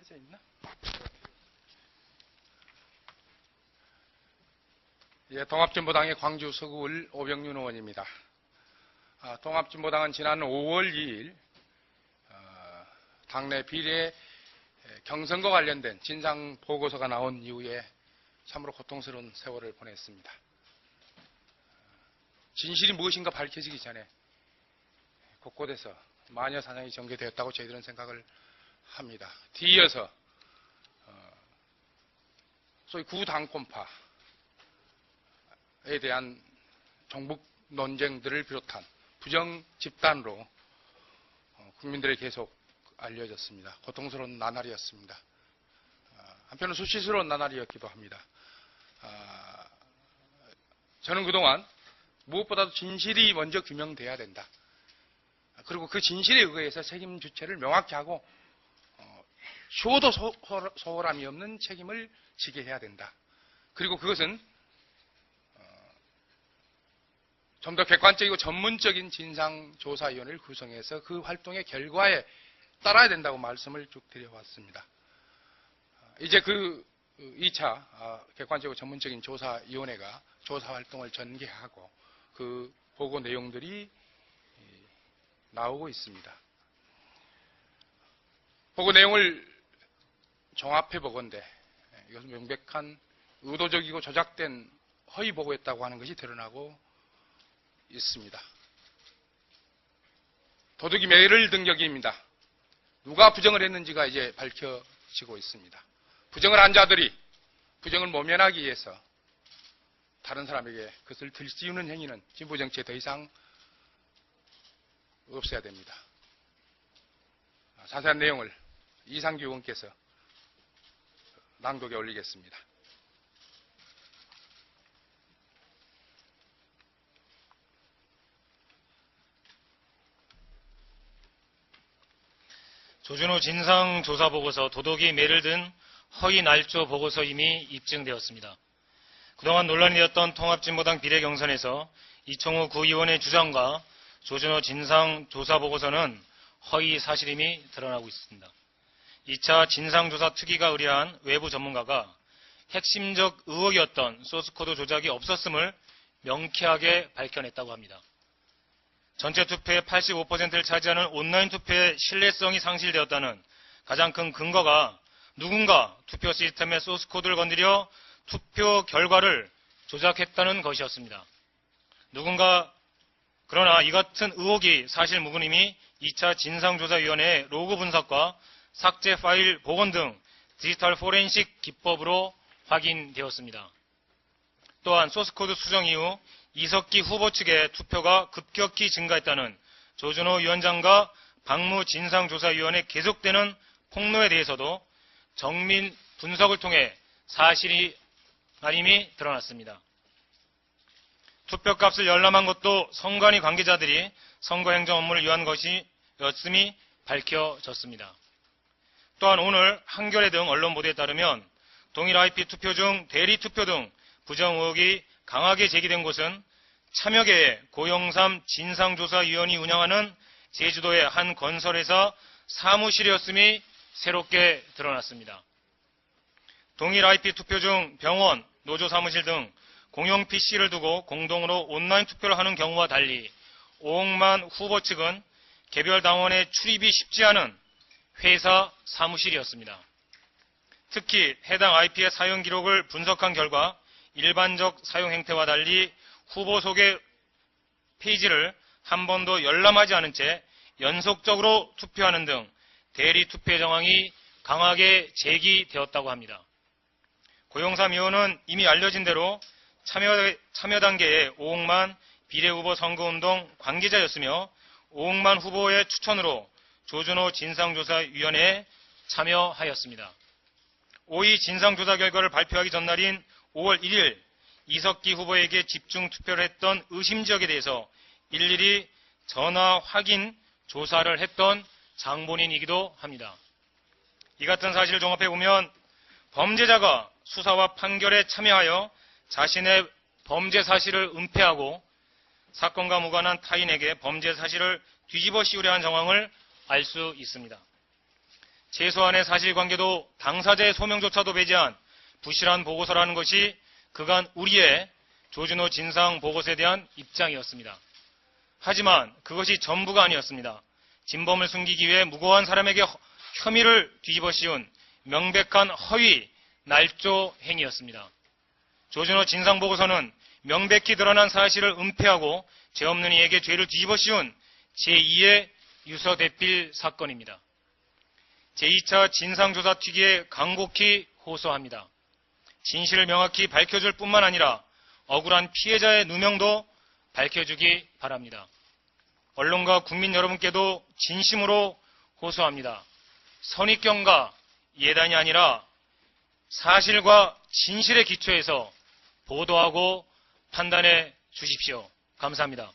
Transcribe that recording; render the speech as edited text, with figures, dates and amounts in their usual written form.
써 있나? 예, 통합진보당의 광주 서구을 오병윤 의원입니다. 통합진보당은 지난 5월 2일 당내 비례 경선과 관련된 진상 보고서가 나온 이후에 참으로 고통스러운 세월을 보냈습니다. 진실이 무엇인가 밝혀지기 전에 곳곳에서 마녀 사냥이 전개되었다고 저희들은 생각을 합니다. 뒤이어서 소위 구당권파에 대한 정북 논쟁들을 비롯한 부정 집단으로 국민들에게 계속 알려졌습니다. 고통스러운 나날이었습니다. 한편은 수치스러운 나날이었기도 합니다. 저는 그동안 무엇보다도 진실이 먼저 규명돼야 된다. 그리고 그 진실에 의해서 책임 주체를 명확히 하고 쇼도 소홀함이 없는 책임을 지게 해야 된다. 그리고 그것은 좀 더 객관적이고 전문적인 진상조사위원회를 구성해서 그 활동의 결과에 따라야 된다고 말씀을 쭉 드려왔습니다. 이제 그 2차 객관적이고 전문적인 조사위원회가 조사활동을 전개하고 그 보고 내용들이 나오고 있습니다. 보고 내용을 종합해 보건대 이것은 명백한 의도적이고 조작된 허위 보고였다고 하는 것이 드러나고 있습니다. 도둑이 매를 든 격입니다. 누가 부정을 했는지가 이제 밝혀지고 있습니다. 부정을 한 자들이 부정을 모면하기 위해서 다른 사람에게 그것을 들씌우는 행위는 진보정치에 더 이상 없어야 됩니다. 자세한 내용을 이상규 의원께서 낭독에 올리겠습니다. 조준호 진상조사보고서 도둑이 매를 든 허위 날조 보고서임이 입증되었습니다. 그동안 논란이 되었던 통합진보당 비례경선에서 이청우 구의원의 주장과 조준호 진상조사보고서는 허위 사실임이 드러나고 있습니다. 2차 진상조사 특위가 의뢰한 외부 전문가가 핵심적 의혹이었던 소스코드 조작이 없었음을 명쾌하게 밝혀냈다고 합니다. 전체 투표의 85%를 차지하는 온라인 투표의 신뢰성이 상실되었다는 가장 큰 근거가 누군가 투표 시스템의 소스코드를 건드려 투표 결과를 조작했다는 것이었습니다. 그러나 이 같은 의혹이 사실 무근임이 2차 진상조사위원회의 로그 분석과 삭제 파일 복원 등 디지털 포렌식 기법으로 확인되었습니다. 또한 소스코드 수정 이후 이석기 후보 측의 투표가 급격히 증가했다는 조준호 위원장과 박무 진상조사위원회 계속되는 폭로에 대해서도 정밀 분석을 통해 사실이 아님이 드러났습니다. 투표값을 열람한 것도 선관위 관계자들이 선거행정 업무를 위한 것이었음이 밝혀졌습니다. 또한 오늘 한겨레 등 언론 보도에 따르면 동일 IP 투표 중 대리 투표 등 부정 의혹이 강하게 제기된 곳은 참여계의 고영삼 진상조사위원이 운영하는 제주도의 한 건설회사 사무실이었음이 새롭게 드러났습니다. 동일 IP 투표 중 병원, 노조 사무실 등 공용 PC를 두고 공동으로 온라인 투표를 하는 경우와 달리 오홍만 후보 측은 개별 당원의 출입이 쉽지 않은 회사 사무실이었습니다. 특히 해당 IP의 사용 기록을 분석한 결과 일반적 사용 행태와 달리 후보 소개 페이지를 한 번도 열람하지 않은 채 연속적으로 투표하는 등 대리 투표의 정황이 강하게 제기되었다고 합니다. 고영삼 의원은 이미 알려진 대로 참여 단계의 오홍만 비례후보 선거운동 관계자였으며 오홍만 후보의 추천으로 조준호 진상조사위원회에 참여하였습니다. 5위 진상조사 결과를 발표하기 전날인 5월 1일 이석기 후보에게 집중 투표를 했던 의심지역에 대해서 일일이 전화 확인 조사를 했던 장본인이기도 합니다. 이 같은 사실을 종합해보면 범죄자가 수사와 판결에 참여하여 자신의 범죄 사실을 은폐하고 사건과 무관한 타인에게 범죄 사실을 뒤집어 씌우려 한 정황을 알 수 있습니다. 최소한의 사실관계도 당사자의 소명조차도 배제한 부실한 보고서라는 것이 그간 우리의 조준호 진상보고서에 대한 입장이었습니다. 하지만 그것이 전부가 아니었습니다. 진범을 숨기기 위해 무고한 사람에게 혐의를 뒤집어 씌운 명백한 허위, 날조 행위였습니다. 조준호 진상보고서는 명백히 드러난 사실을 은폐하고 죄 없는 이에게 죄를 뒤집어 씌운 제2의 유서대필 사건입니다. 제2차 진상조사 특위에 간곡히 호소합니다. 진실을 명확히 밝혀줄 뿐만 아니라 억울한 피해자의 누명도 밝혀주기 바랍니다. 언론과 국민 여러분께도 진심으로 호소합니다. 선입견과 예단이 아니라 사실과 진실의 기초에서 보도하고 판단해 주십시오. 감사합니다.